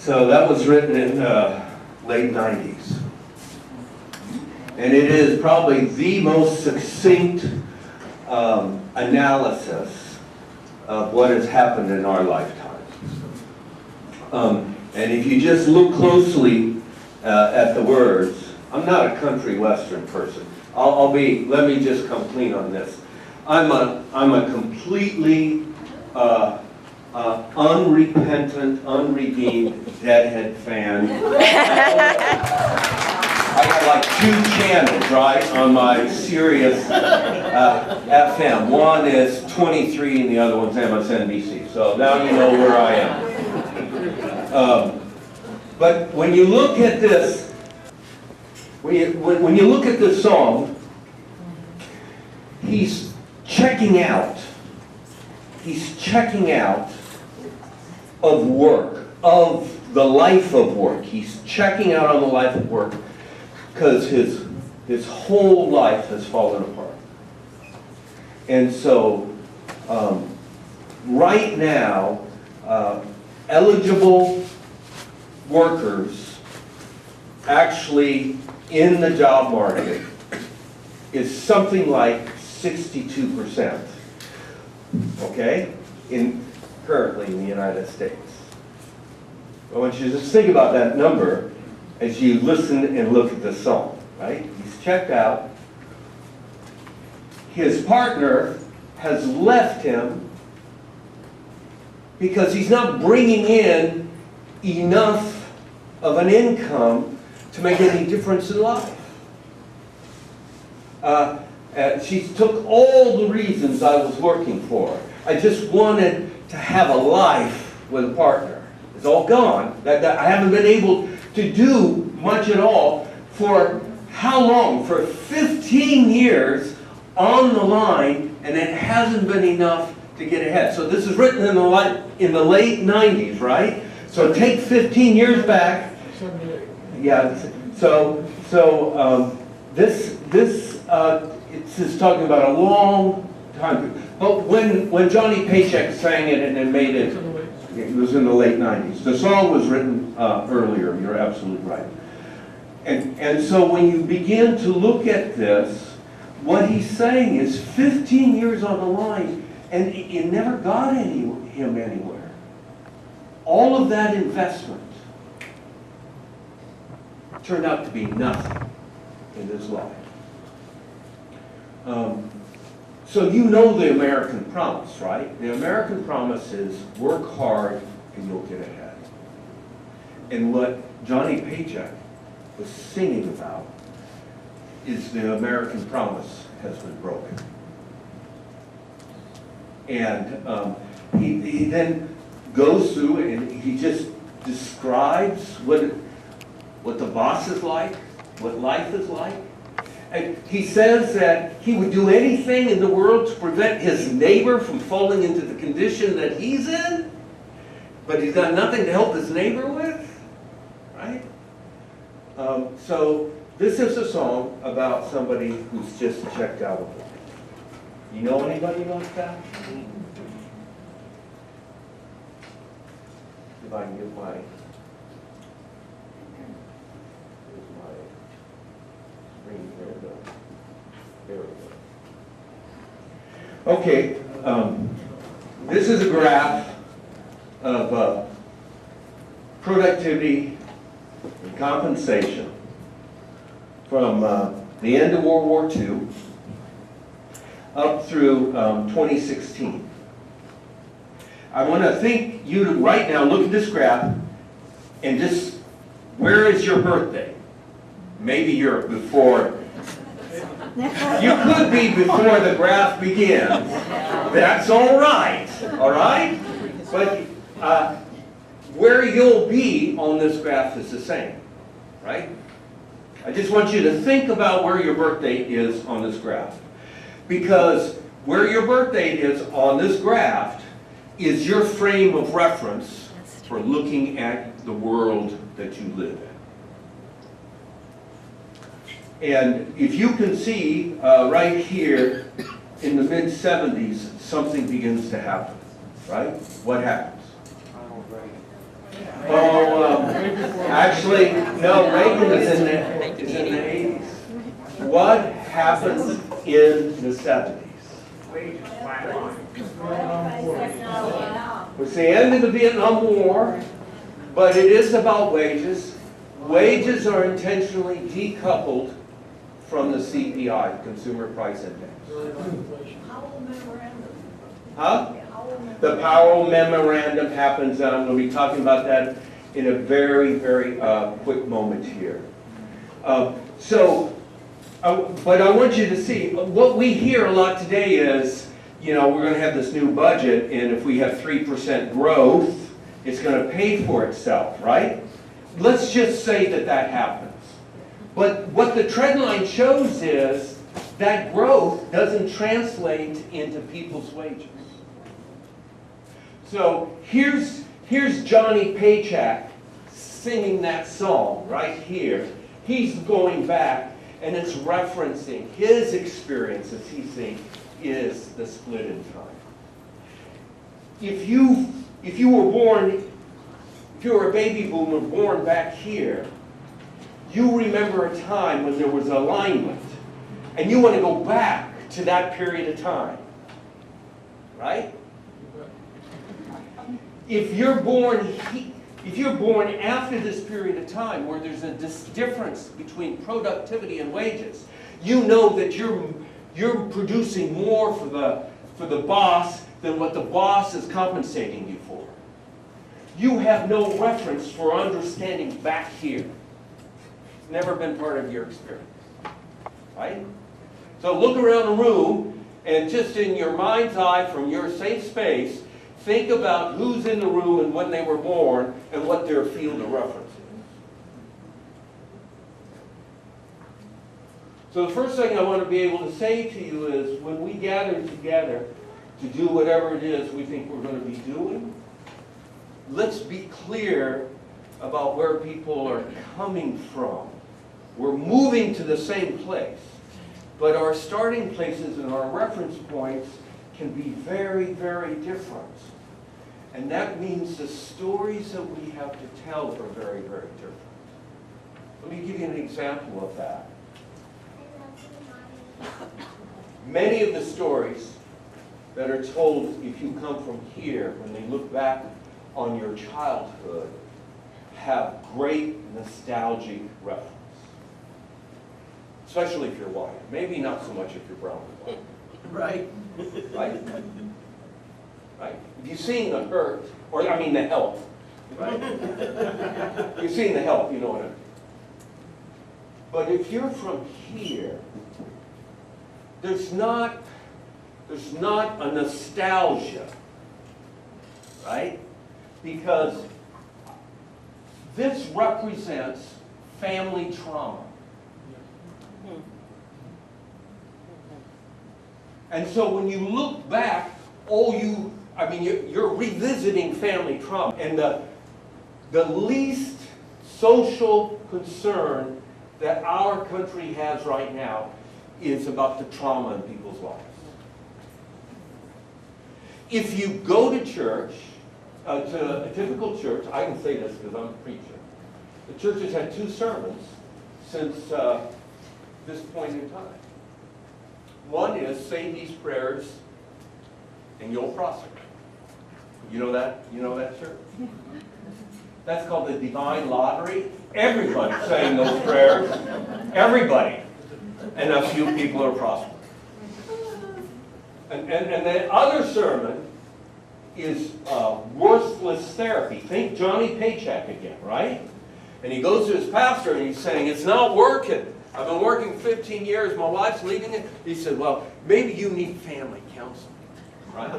So that was written in the late 90s. And it is probably the most succinct analysis of what has happened in our lifetimes. And if you just look closely at the words, I'm not a country western person. Let me just come clean on this. I'm a completely unrepentant, unredeemed Deadhead fan. I got like 2 channels, right, on my Sirius FM. One is 23 and the other one's MSNBC. So now you know where I am. But when you look at this, when you look at this song, he's checking out. He's checking out of work, of the life of work. He's checking out on the life of work because his whole life has fallen apart. And so, right now, eligible workers actually in the job market is something like 62%. Okay? Currently in the United States. I want you to just think about that number as you listen and look at the song, right? He's checked out. His partner has left him because he's not bringing in enough of an income to make any difference in life. She took all the reasons I was working for. I just wanted to have a life with a partner. It's all gone. I haven't been able to do much at all for how long? For 15 years on the line, and it hasn't been enough to get ahead. So this is written in the late 90s, right? So take 15 years back. Yeah. So this is talking about a long time. But when Johnny Paycheck sang it and made it, it was in the late 90s. The song was written earlier, you're absolutely right. And so when you begin to look at this, what he's saying is 15 years on the line, and it never got him anywhere. All of that investment turned out to be nothing in his life. So you know the American promise, right? The American promise is work hard and you'll get ahead. And what Johnny Paycheck was singing about is the American promise has been broken. And he then goes through and he just describes what the boss is like, what life is like. And he says that he would do anything in the world to prevent his neighbor from falling into the condition that he's in, but he's got nothing to help his neighbor with, right? So this is a song about somebody who's just checked out of life. You know anybody like that? If I can get my screen here. There we go. Okay, this is a graph of productivity and compensation from the end of World War II up through 2016. I want to think you to right now look at this graph and just, where is your birthday? Maybe you're before. You could be before the graph begins. That's all right, all right? But where you'll be on this graph is the same, right? I just want you to think about where your birth date is on this graph. Because where your birth date is on this graph is your frame of reference for looking at the world that you live in. And if you can see right here in the mid-70s, something begins to happen, right? What happens? Oh, actually, no, Reagan is in the 80s. What happened in the 70s? Was the end of the Vietnam War, but it is about wages. Wages are intentionally decoupled from the CPI, Consumer Price Index. Huh? The Powell Memorandum happens, and I'm going to be talking about that in a very, very quick moment here. But I want you to see, what we hear a lot today is, you know, we're going to have this new budget, and if we have 3% growth, it's going to pay for itself, right? Let's just say that that happens. But what the trend line shows is that growth doesn't translate into people's wages. So here's Johnny Paycheck singing that song right here. He's going back, and it's referencing his experiences. He's saying is the split in time. If you were a baby boomer born back here, you remember a time when there was alignment, and you want to go back to that period of time, right? If you're born after this period of time where there's a difference between productivity and wages, you know that you're producing more for the boss than what the boss is compensating you for. You have no reference for understanding back here. It's never been part of your experience, right? So look around the room, and just in your mind's eye, from your safe space, think about who's in the room and when they were born and what their field of reference is. So the first thing I want to be able to say to you is, when we gather together to do whatever it is we think we're going to be doing, let's be clear about where people are coming from. We're moving to the same place, but our starting places and our reference points can be very, very different. And that means the stories that we have to tell are very, very different. Let me give you an example of that. Many of the stories that are told if you come from here, when they look back on your childhood, have great nostalgic reference. Especially if you're white. Maybe not so much if you're brown or white. Right. Right? Right? If you've seen The Hurt, or I mean The Help, right? If you've seen The Help, you know what I mean. But if you're from here, there's not a nostalgia, right? Because this represents family trauma. And so when you look back, you're revisiting family trauma. And the least social concern that our country has right now is about the trauma in people's lives. If you go to church, to a typical church, I can say this because I'm a preacher, the church has had 2 sermons since this point in time. One is, say these prayers and you'll prosper. You know that? You know that, church? That's called the divine lottery. Everybody's saying those prayers. Everybody. And a few people are prospering. And the other sermon is worthless therapy. Think Johnny Paycheck again, right? And he goes to his pastor and he's saying, it's not working. I've been working 15 years, my wife's leaving it. He said, well, maybe you need family counseling, right?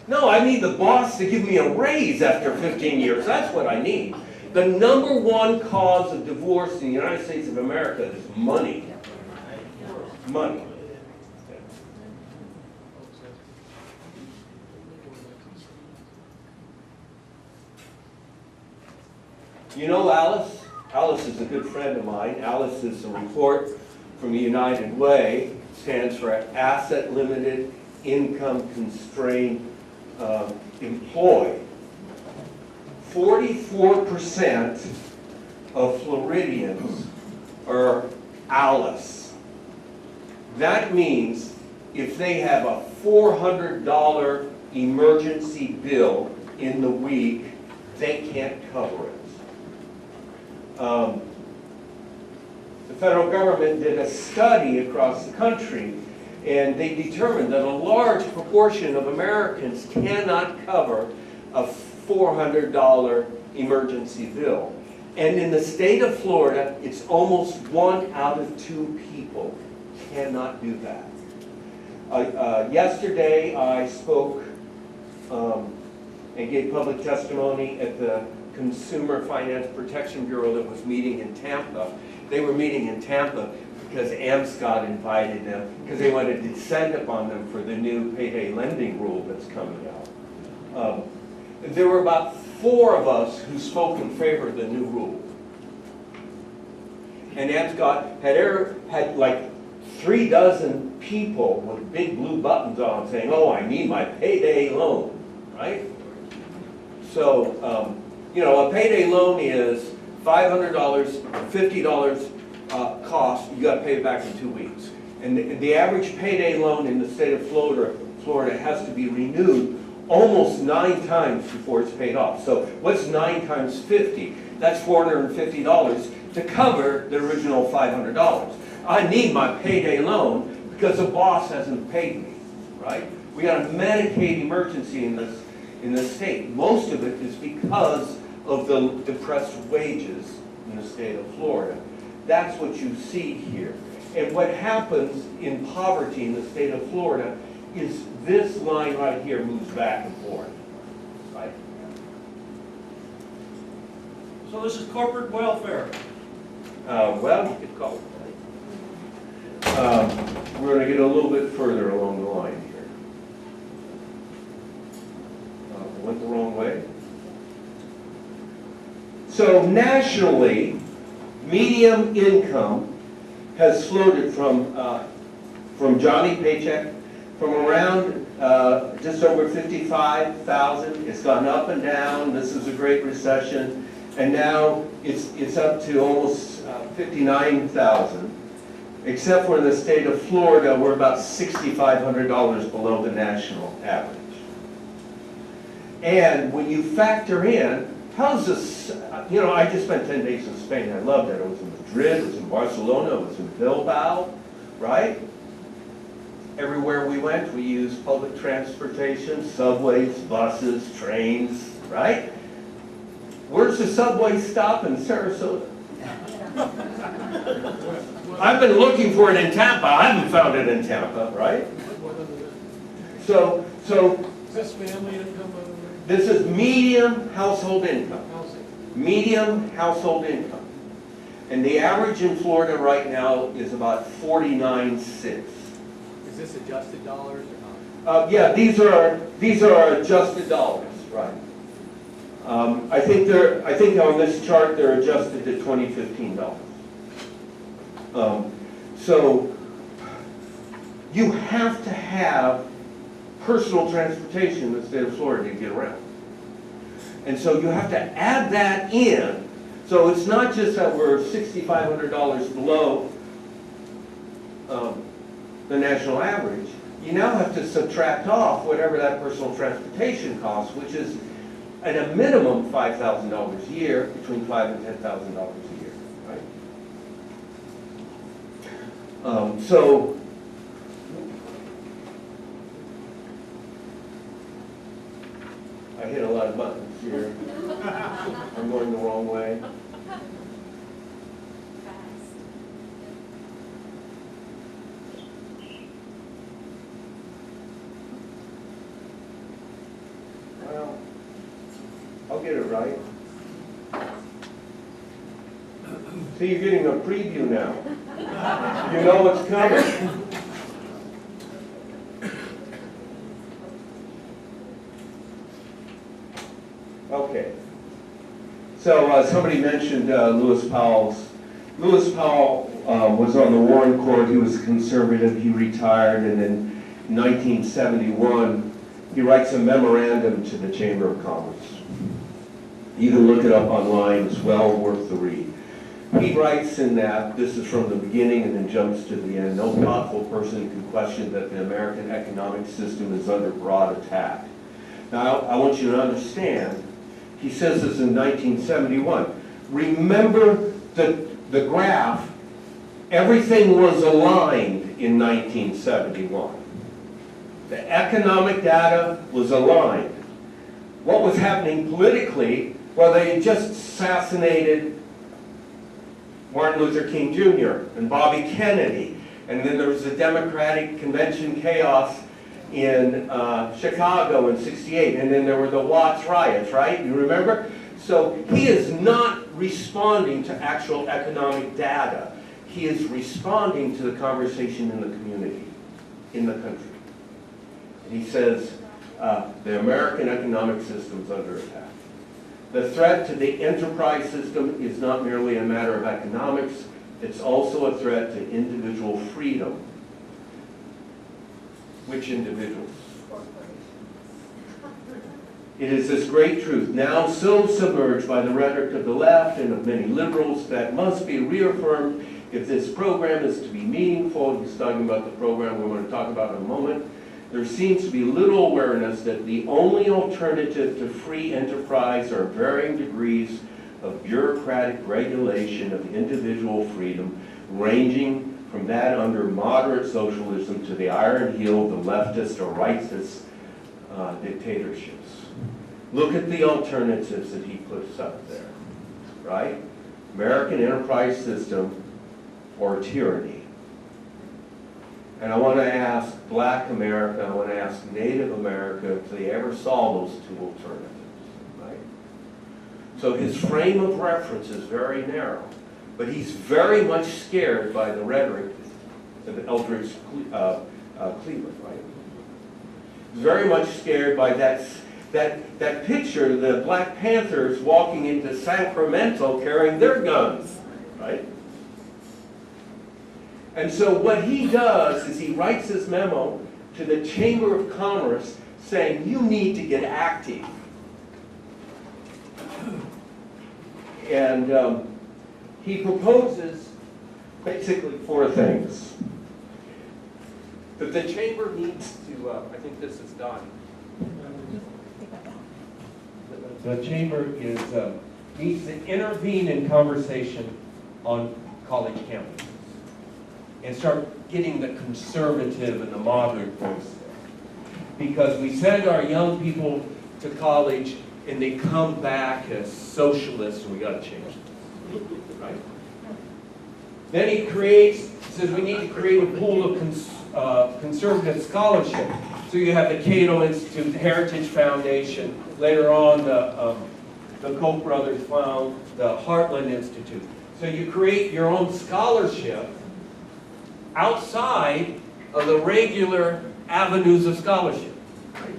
No, I need the boss to give me a raise after 15 years. That's what I need. The #1 cause of divorce in the United States of America is money. Money. You know Alice? Alice is a good friend of mine. Alice is a report from the United Way. It stands for Asset Limited Income Constrained employ 44% of Floridians are ALICE. That means if they have a $400 emergency bill in the week, they can't cover it. The federal government did a study across the country, and they determined that a large proportion of Americans cannot cover a $400 emergency bill. And in the state of Florida, it's almost 1 out of 2 people cannot do that. Yesterday, I spoke and gave public testimony at the Consumer Finance Protection Bureau that was meeting in Tampa. They were meeting in Tampa because AMSCOT invited them because they wanted to descend upon them for the new payday lending rule that's coming out. There were about 4 of us who spoke in favor of the new rule. And AMSCOT had like 3 dozen people with big blue buttons on saying, oh, I need my payday loan, right? So, you know, a payday loan is $500, $50 cost, you got to pay it back in 2 weeks. And the average payday loan in the state of Florida has to be renewed almost 9 times before it's paid off. So what's 9 times 50? That's $450 to cover the original $500. I need my payday loan because the boss hasn't paid me, right? We got a Medicaid emergency in this state. Most of it is because of the depressed wages in the state of Florida. That's what you see here. And what happens in poverty in the state of Florida is this line right here moves back and forth, right? So this is corporate welfare. Well, you could call it that. We're going to get a little bit further along the line here. Went the wrong way. So nationally, medium income has floated from Johnny Paycheck from around just over 55,000. It's gone up and down. This is a great recession, and now it's up to almost 59,000. Except for in the state of Florida, we're about $6,500 below the national average. And when you factor in, how's this, you know, I just spent 10 days in Spain. I loved it. I was in Madrid, I was in Barcelona, I was in Bilbao, right? Everywhere we went, we used public transportation, subways, buses, trains, right? Where's the subway stop in Sarasota? I've been looking for it in Tampa. I haven't found it in Tampa, right? So Is this family income, by the way? this is medium household income. Housing. Medium household income. And the average in Florida right now is about 49.6. Is this adjusted dollars or not? Yeah, these are adjusted dollars, right? I think on this chart they're adjusted to 2015 dollars. So you have to have personal transportation in the state of Florida to get around. And so you have to add that in. So it's not just that we're $6,500 below the national average. You now have to subtract off whatever that personal transportation costs, which is at a minimum $5,000 a year, between $5,000 and $10,000 a year, right? So I hit a lot of buttons here. I'm going the wrong way. Well, I'll get it right. See, you're getting a preview now. You know what's coming. Okay. So somebody mentioned Lewis Powell's. Lewis Powell was on the Warren Court. He was a conservative. He retired, and in 1971, he writes a memorandum to the Chamber of Commerce. You can look it up online, it's well worth the read. He writes in that, this is from the beginning and then jumps to the end, no thoughtful person can question that the American economic system is under broad attack. Now, I want you to understand, he says this in 1971. Remember the graph, everything was aligned in 1971. The economic data was aligned. What was happening politically, well, they had just assassinated Martin Luther King Jr. and Bobby Kennedy. And then there was the Democratic Convention chaos in Chicago in '68. And then there were the Watts riots, right? You remember? So he is not responding to actual economic data. He is responding to the conversation in the community, in the country. And he says, the American economic system is under attack. The threat to the enterprise system is not merely a matter of economics, it's also a threat to individual freedom. Which individuals? It is this great truth, now so submerged by the rhetoric of the left and of many liberals, that must be reaffirmed if this program is to be meaningful. He's talking about the program we're going to talk about in a moment. There seems to be little awareness that the only alternative to free enterprise are varying degrees of bureaucratic regulation of individual freedom, ranging from that under moderate socialism to the iron heel of the leftist or rightist dictatorships. Look at the alternatives that he puts up there, right? American enterprise system or tyranny. And I want to ask Black America, I want to ask Native America if they ever saw those two alternatives, right? So his frame of reference is very narrow, but he's very much scared by the rhetoric of Eldridge Cleveland, right? He's very much scared by that picture, the Black Panthers walking into Sacramento carrying their guns, right? And so what he does is he writes this memo to the Chamber of Commerce saying, you need to get active. And he proposes basically four things. That the Chamber needs to, I think this is done. The Chamber needs to intervene in conversation on college campuses and start getting the conservative and the moderate voice there. Because we send our young people to college and they come back as socialists, and we got to change this, right? Then he says we need to create a pool of conservative scholarship. So you have the Cato Institute, the Heritage Foundation, later on the Koch brothers found the Heartland Institute. So you create your own scholarship outside of the regular avenues of scholarship. Right?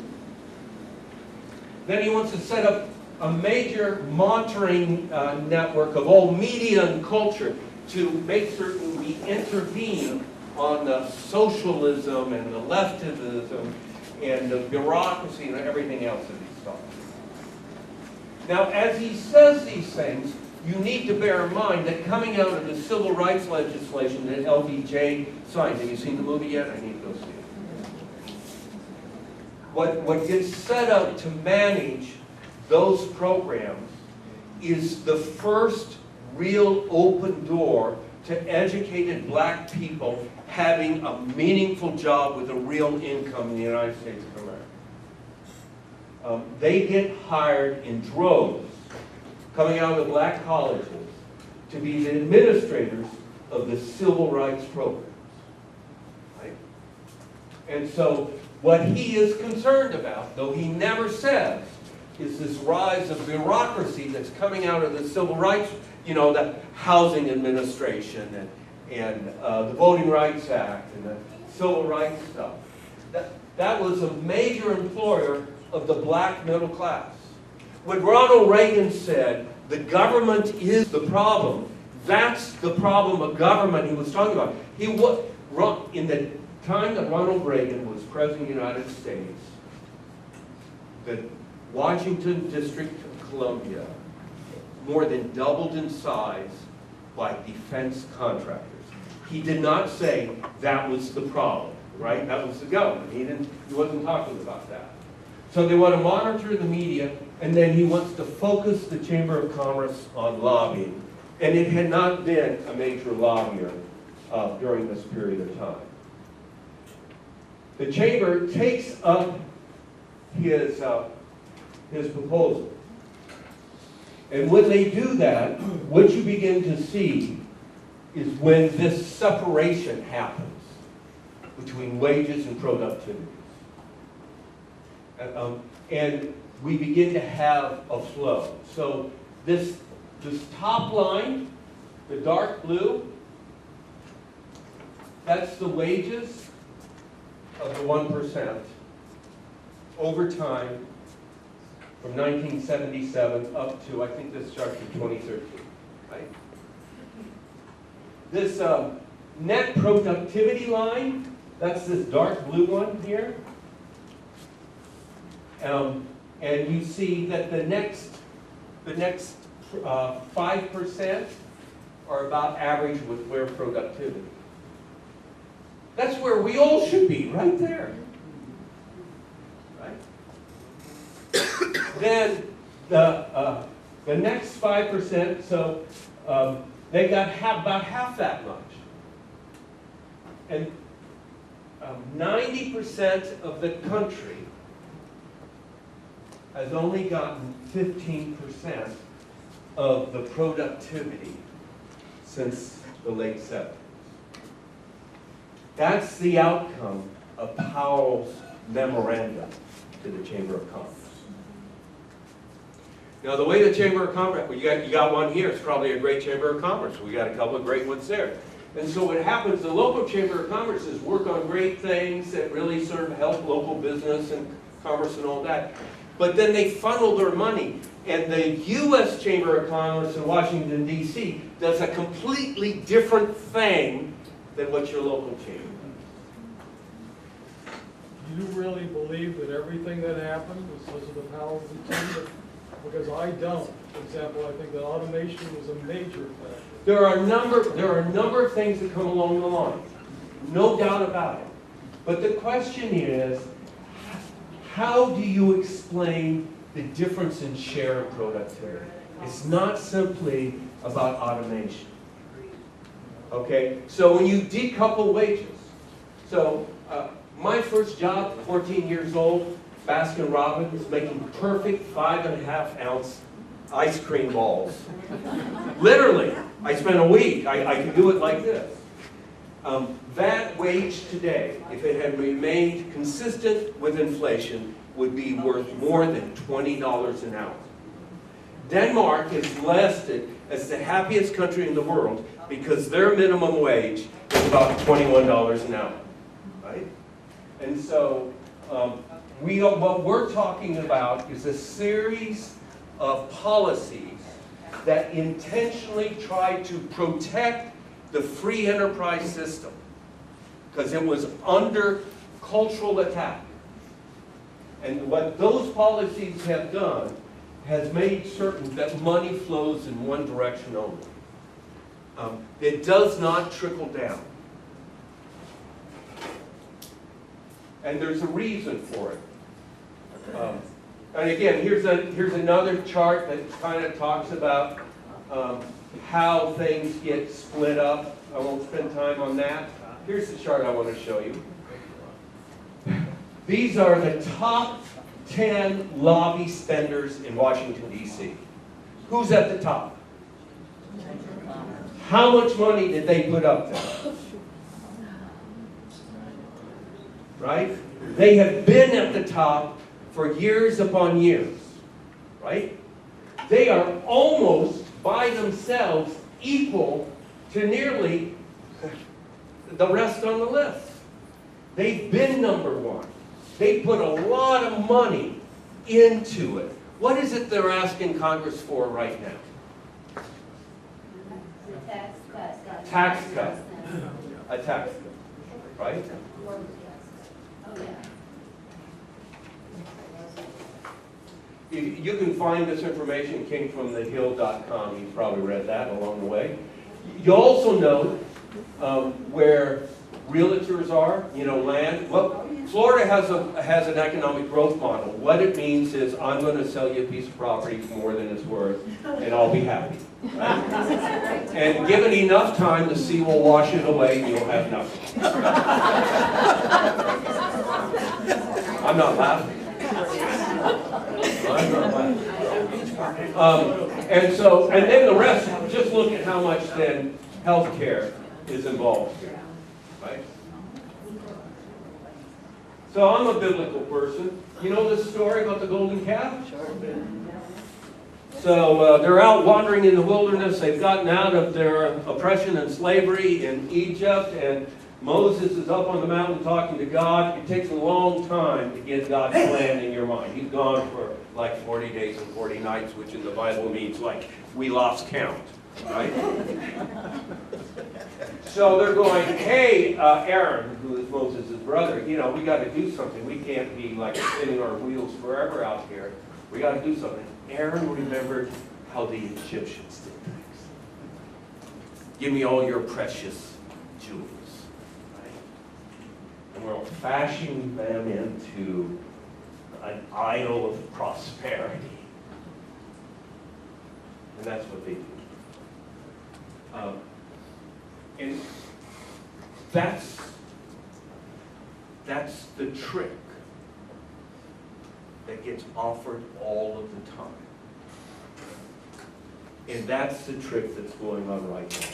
Then he wants to set up a major monitoring network of all media and culture to make certain we intervene on the socialism and the leftism and the bureaucracy and everything else that he's talking about. Now, as he says these things, you need to bear in mind that coming out of the civil rights legislation that LBJ signed, have you seen the movie yet? I need to go see it. What gets set up to manage those programs is the first real open door to educated Black people having a meaningful job with a real income in the United States of America. They get hired in droves coming out of the Black colleges to be the administrators of the civil rights programs. Right? And so what he is concerned about, though he never says, is this rise of bureaucracy that's coming out of the civil rights, you know, the Housing Administration and the Voting Rights Act and the civil rights stuff. That was a major employer of the Black middle class. When Ronald Reagan said, the government is the problem, that's the problem of government he was talking about. In the time that Ronald Reagan was President of the United States, the Washington District of Columbia more than doubled in size by defense contractors. He did not say that was the problem, right? That was the government. He wasn't talking about that. So they want to monitor the media, and then he wants to focus the Chamber of Commerce on lobbying. And it had not been a major lobbyer during this period of time. The Chamber takes up his proposal. And when they do that, what you begin to see is when this separation happens between wages and productivity. And we begin to have a flow. So this top line, the dark blue, that's the wages of the 1% over time from 1977 up to, I think this starts in 2013, right? This net productivity line, that's this dark blue one here. And you see that the next 5% are about average with where productivity. That's where we all should be, right there. Right? Then the next 5%, so they got about half that much. And 90% of the country has only gotten 15% of the productivity since the late 70s. That's the outcome of Powell's memorandum to the Chamber of Commerce. Now, the way the Chamber of Commerce, well, you got one here, it's probably a great Chamber of Commerce. We got a couple of great ones there. And so what happens, the local Chamber of Commerce is work on great things that really sort of help local business and commerce and all that. But then they funnel their money. And the U.S. Chamber of Commerce in Washington, D.C. does a completely different thing than what your local chamber does. Do you really believe that everything that happened was because of the Powell team? Because I don't. For example, I think that automation was a major factor. There are a number of things that come along the line. No doubt about it. But the question is, how do you explain the difference in share of productivity? It's not simply about automation. Okay? So when you decouple wages, so my first job, 14 years old, Baskin Robbins, making perfect 5.5-ounce ice cream balls. Literally, I spent a week. I could do it like this. That wage today, if it had remained consistent with inflation, would be worth more than $20 an hour. Denmark is listed as the happiest country in the world because their minimum wage is about $21 an hour, right? And so what we're talking about is a series of policies that intentionally try to protect the free enterprise system because it was under cultural attack. And what those policies have done has made certain that money flows in one direction only. It does not trickle down. And there's a reason for it. And again, here's another chart that kind of talks about how things get split up. I won't spend time on that. Here's the chart I want to show you. These are the top 10 lobby spenders in Washington, D.C. Who's at the top? How much money did they put up there? Right? They have been at the top for years upon years. Right? They are almost by themselves equal to nearly the rest on the list. They've been number one. They put a lot of money into it. What is it they're asking Congress for right now? Tax cut. Tax cut. A tax cut. Right? Oh, yeah. You can find this information, it came from thehill.com, you've probably read that along the way. You also know where realtors are, land. Well, Florida has an economic growth model. What it means is I'm going to sell you a piece of property for more than it's worth, and I'll be happy. Right? And given enough time, the sea will wash it away, and you'll have nothing. I'm not laughing. I'm not laughing. And then the rest, just look at how much then healthcare is involved here. Right? So I'm a biblical person. You know this story about the golden calf? So they're out wandering in the wilderness. They've gotten out of their oppression and slavery in Egypt, and Moses is up on the mountain talking to God. It takes a long time to get God's plan in your mind. He's gone for like 40 days and 40 nights, which in the Bible means like we lost count, right? So they're going, hey, Aaron, who is Moses' brother, we got to do something. We can't be like spinning our wheels forever out here. We got to do something. Aaron remembered how the Egyptians did things. Give me all your precious jewels. And we'll fashion them into an idol of prosperity. And that's what they do. And that's the trick that gets offered all of the time. And that's the trick that's going on right now,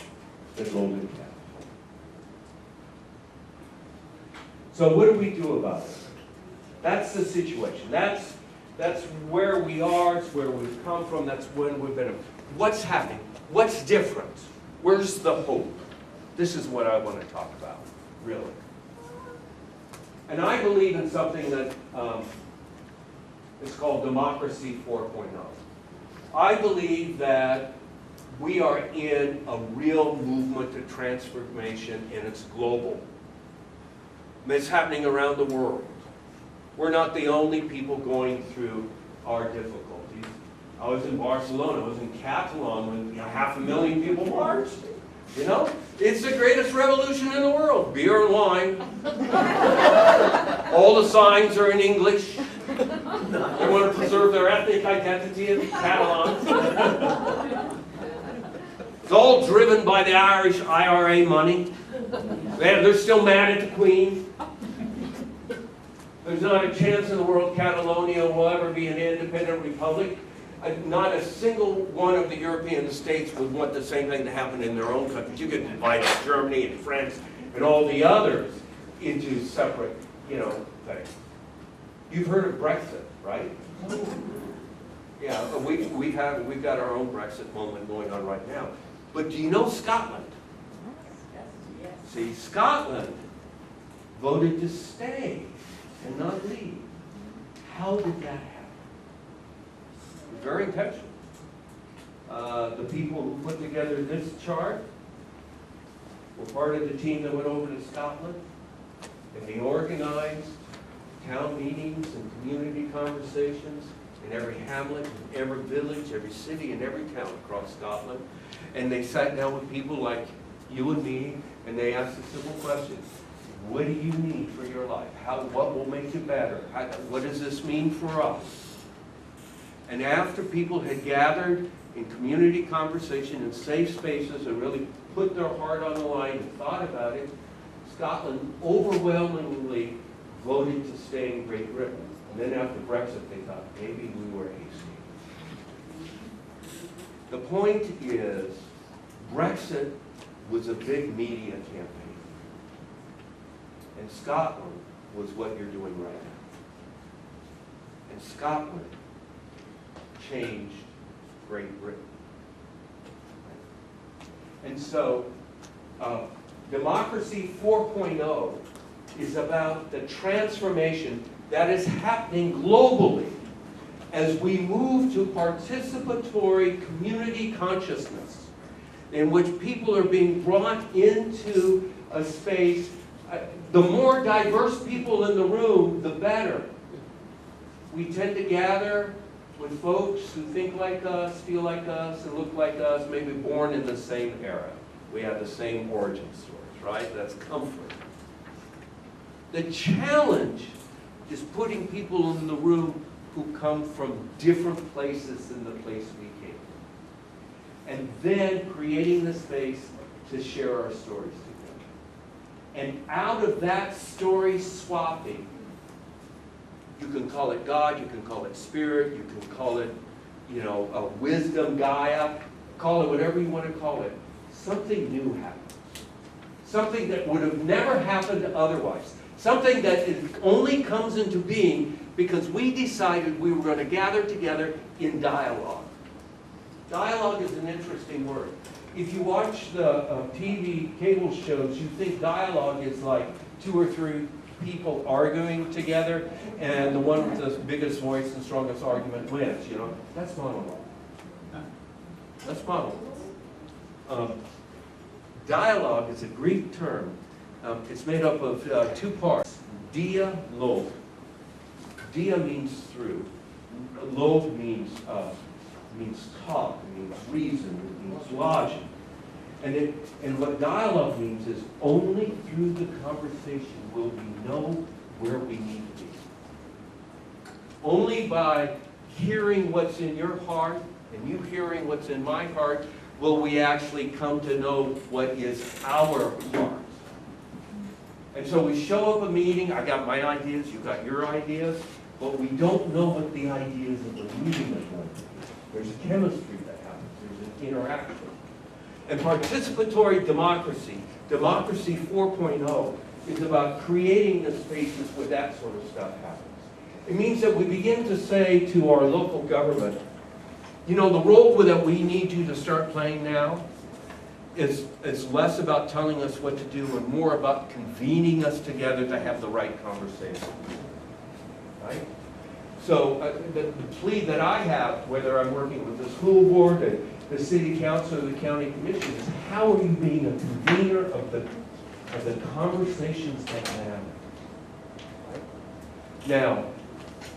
the golden calf. So what do we do about it? That's the situation. That's where we are. It's where we've come from. That's when we've been. What's happening? What's different? Where's the hope? This is what I want to talk about, really. And I believe in something that is called Democracy 4.0. I believe that we are in a real movement of transformation, and it's global. It's happening around the world. We're not the only people going through our difficulties. I was in Barcelona, I was in Catalan when 500,000 people marched. It's the greatest revolution in the world. Beer and wine. All the signs are in English. They want to preserve their ethnic identity in Catalan. It's all driven by the Irish IRA money. They're still mad at the Queen. There's not a chance in the world Catalonia will ever be an independent republic. Not a single one of the European states would want the same thing to happen in their own countries. You could divide Germany and France and all the others into separate, things. You've heard of Brexit, right? Yeah, we've got our own Brexit moment going on right now. But do you know Scotland? See, Scotland voted to stay and not leave. How did that happen? Very intentional. The people who put together this chart were part of the team that went over to Scotland, and they organized town meetings and community conversations in every hamlet, in every village, every city, and every town across Scotland. And they sat down with people like you and me, and they asked a simple question. What do you need for your life? What will make you better? What does this mean for us? And after people had gathered in community conversation in safe spaces and really put their heart on the line and thought about it, Scotland overwhelmingly voted to stay in Great Britain. And then after Brexit, they thought, maybe we were hasty. The point is, Brexit was a big media campaign. And Scotland was what you're doing right now. And Scotland changed Great Britain. And so, Democracy 4.0 is about the transformation that is happening globally as we move to participatory community consciousness in which people are being brought into a space. The more diverse people in the room, the better. We tend to gather with folks who think like us, feel like us, and look like us, maybe born in the same era. We have the same origin stories, right? That's comfort. The challenge is putting people in the room who come from different places than the place we came from. And then creating the space to share our stories together. And out of that story swapping, you can call it God, you can call it spirit, you can call it, a wisdom, Gaia, call it whatever you want to call it. Something new happens. Something that would have never happened otherwise. Something that only comes into being because we decided we were going to gather together in dialogue. Dialogue is an interesting word. If you watch the TV cable shows, you think dialogue is like 2 or 3 people arguing together, and the one with the biggest voice and strongest argument wins. That's monologue. That's monologue. Dialogue is a Greek term. It's made up of 2 parts. Dia, log. Dia means through. Log means talk, it means reason, it means logic. And what dialogue means is only through the conversation will we know where we need to be. Only by hearing what's in your heart and you hearing what's in my heart will we actually come to know what is our heart. And so we show up a meeting, I got my ideas, you got your ideas, but we don't know what the ideas of the meeting are going to be. There's a chemistry that happens, there's an interaction. And participatory democracy, Democracy 4.0, is about creating the spaces where that sort of stuff happens. It means that we begin to say to our local government, the role that we need you to start playing now is less about telling us what to do and more about convening us together to have the right conversation. Right? So the plea that I have, whether I'm working with the school board, the city council, or the county commission, is how are you being a convener of the conversations that matter? Right? Now,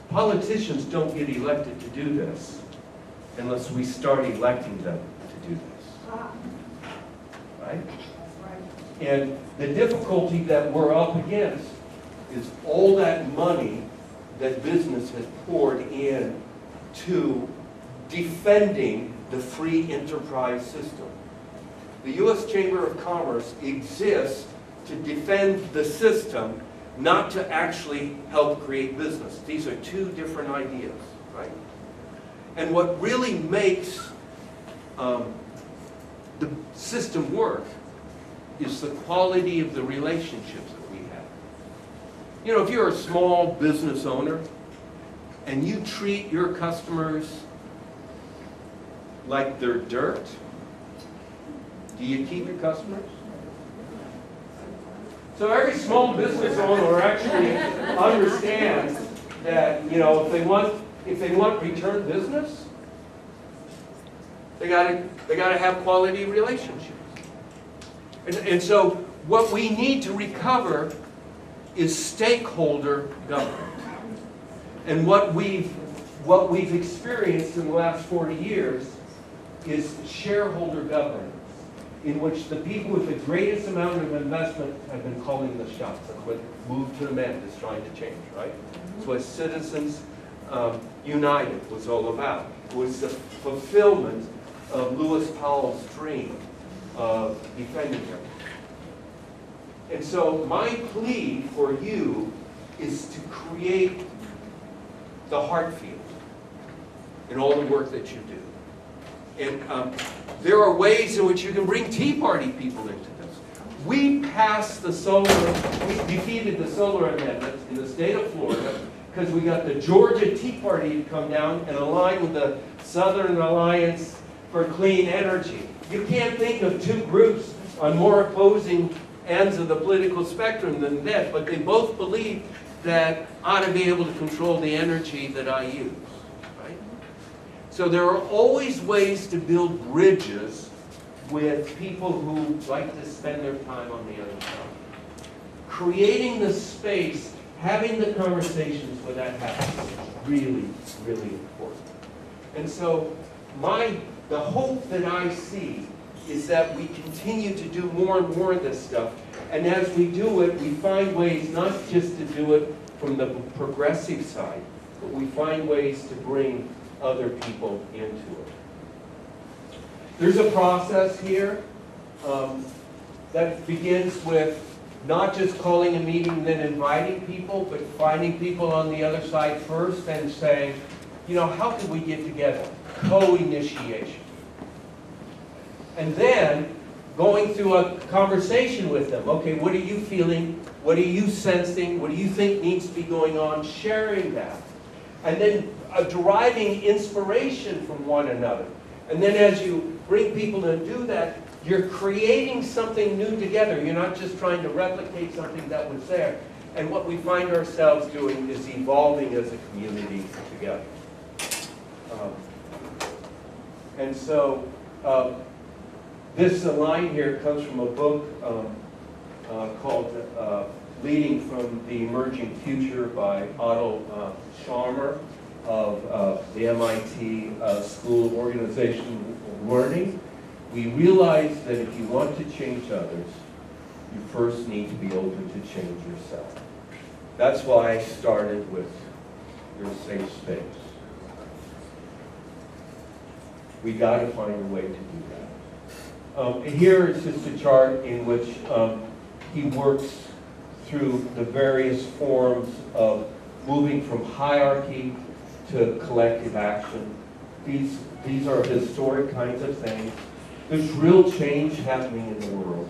politicians don't get elected to do this unless we start electing them to do this. Right? And the difficulty that we're up against is all that money that business has poured in to defending the free enterprise system. The U.S. Chamber of Commerce exists to defend the system, not to actually help create business. These are 2 different ideas, right? And what really makes the system work is the quality of the relationships that we have. If you're a small business owner and you treat your customers like they're dirt, do you keep your customers? So every small business owner actually understands that, if they want return business, they gotta have quality relationships. And so what we need to recover is stakeholder government. And what we've experienced in the last 40 years is shareholder governance, in which the people with the greatest amount of investment have been calling the shots. That's what Move to Amend is trying to change, right? It's what Citizens United was all about. It was the fulfillment of Lewis Powell's dream of defending him. And so my plea for you is to create the heart field in all the work that you do. And there are ways in which you can bring Tea Party people into this. We passed we defeated the solar amendment in the state of Florida because we got the Georgia Tea Party to come down and align with the Southern Alliance for Clean Energy. You can't think of 2 groups on more opposing ends of the political spectrum than that, but they both believe that I ought to be able to control the energy that I use. Right? So there are always ways to build bridges with people who like to spend their time on the other side. Creating the space, having the conversations where that happens is really, really important. And so the hope that I see is that we continue to do more and more of this stuff. And as we do it, we find ways not just to do it from the progressive side, but we find ways to bring other people into it. There's a process here that begins with not just calling a meeting and then inviting people, but finding people on the other side first and saying, you know, how can we get together? Co-initiation. And then going through a conversation with them. Okay, what are you feeling? What are you sensing? What do you think needs to be going on? Sharing that. And then deriving inspiration from one another. And then as you bring people to do that, you're creating something new together. You're not just trying to replicate something that was there. And what we find ourselves doing is evolving as a community together. And so this line here comes from a book called Leading from the Emerging Future by Otto Scharmer of the MIT School of Organizational Learning. We realize that if you want to change others, you first need to be open to change yourself. That's why I started with your safe space. We got to find a way to do that. Here is just a chart in which he works through the various forms of moving from hierarchy to collective action. These are historic kinds of things. There's real change happening in the world.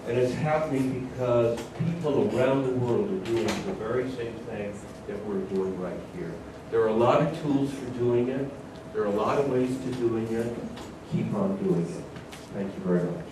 And it's happening because people around the world are doing the very same thing that we're doing right here. There are a lot of tools for doing it. There are a lot of ways to doing it. Keep on doing it. Thank you very much.